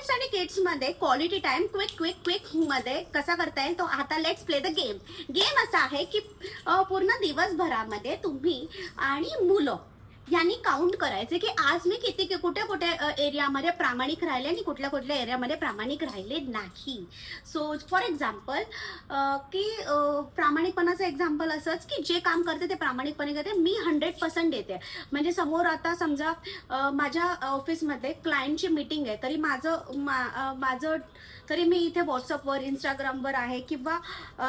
Parents आणि किड्समध्ये quality time quick मध्ये कसा करता येईल तो आता let's play the game. Game असा आहे की पूर्ण दिवसभरामध्ये तुम्ही आणि मुलं यांनी काउंट करायचे की आज मी किती कुठे कुठे एरियामध्ये प्रामाणिक राहिले आणि कुठल्या कुठल्या एरियामध्ये प्रामाणिक राहिले नाही. सो फॉर एक्झाम्पल की प्रामाणिकपणाचं एक्झाम्पल असंच की जे काम करते ते प्रामाणिकपणे करते, मी 100% देते. म्हणजे समोर आता समजा माझ्या ऑफिसमध्ये क्लायंटची मीटिंग आहे, तरी माझं तरी मी इथे व्हॉट्सअपवर इंस्टाग्रामवर आहे किंवा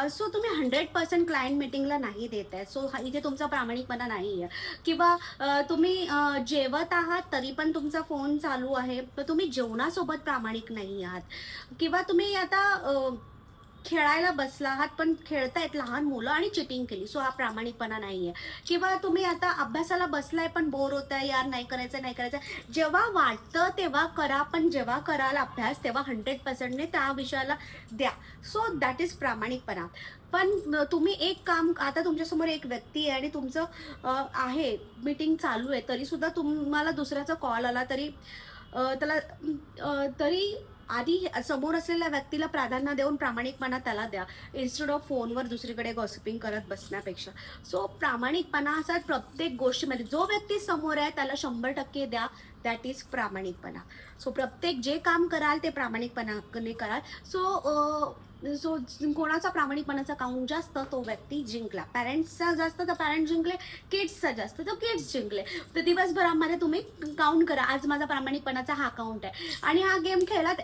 सो तुम्ही 100% क्लायंट मीटिंगला नाही देत आहे. सो इथे तुमचा प्रामाणिकपणा नाही आहे. किंवा तुम्ही जेवत आहात तरी पण तुमचा फोन चालू आहे, तर तुम्ही जेवणासोबत प्रामाणिक नाही आहात. किंवा तुम्ही आता खेळायला बसला आहात पण खेळतायत लहान मुलं आणि चिटिंग केली, सो हा प्रामाणिकपणा नाहीये. किंवा तुम्ही आता अभ्यासाला बसलाय पण बोर होताय, यार नाही करायचं. जेव्हा वाटतं तेव्हा करा, पण जेव्हा कराल अभ्यास तेव्हा 100%ने त्या विषयाला द्या. सो दॅट इज प्रामाणिकपणा. पण तुम्ही एक काम, आता तुमच्यासमोर एक व्यक्ती आहे आणि तुमचं आहे मीटिंग चालू आहे, तरी सुद्धा तुम्हाला दुसऱ्याचा कॉल आला तरी तरी आधी समोर असलेल्या व्यक्तीला प्राधान्य देऊन प्रामाणिकपणा त्याला द्या, इन्स्टेड ऑफ फोनवर दुसरीकडे गॉसिपिंग करत बसण्यापेक्षा. सो प्रामाणिकपणा असा प्रत्येक गोष्टीमध्ये जो व्यक्ती समोर आहे त्याला 100% द्या. दॅट इज प्रामाणिकपणा. सो प्रत्येक जे काम कराल ते प्रामाणिकपणाने कराल. सो कोणाचा प्रामाणिकपणाचा काउंट जास्त तो व्यक्ती जिंकला. पॅरेंट्सचा जास्त तर पॅरेंट्स जिंकले, किड्सचा जास्त तर किड्स जिंकले. तर दिवसभरामध्ये तुम्ही काउंट करा, आज माझा प्रामाणिकपणाचा हा काउंट आहे. आणि हा गेम खेळलात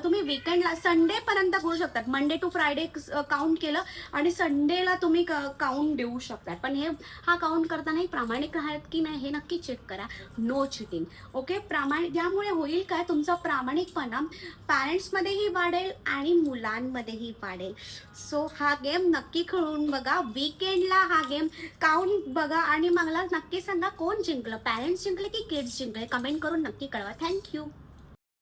तुम्ही विकेंडला संडेपर्यंत करू शकतात. मंडे टू फ्रायडे काउंट केलं आणि संडेला तुम्ही काउंट देऊ शकतात. पण हा काउंट करताना प्रामाणिक आहात की नाही हे नक्की चेक करा. No cheating. ओके. यामुळे होईल काय, तुमचा प्रामाणिकपणा पॅरेंट्समध्येही वाढेल आणि मुलांमध्येही वाढेल. सो हा गेम नक्की खेळून बघा. वीकेंडला हा गेम काउंट बघा आणि मला नक्की सांगा कोण जिंकलं, पॅरेंट्स जिंकले की किड्स जिंकले. कमेंट करून नक्की कळवा. थँक्यू.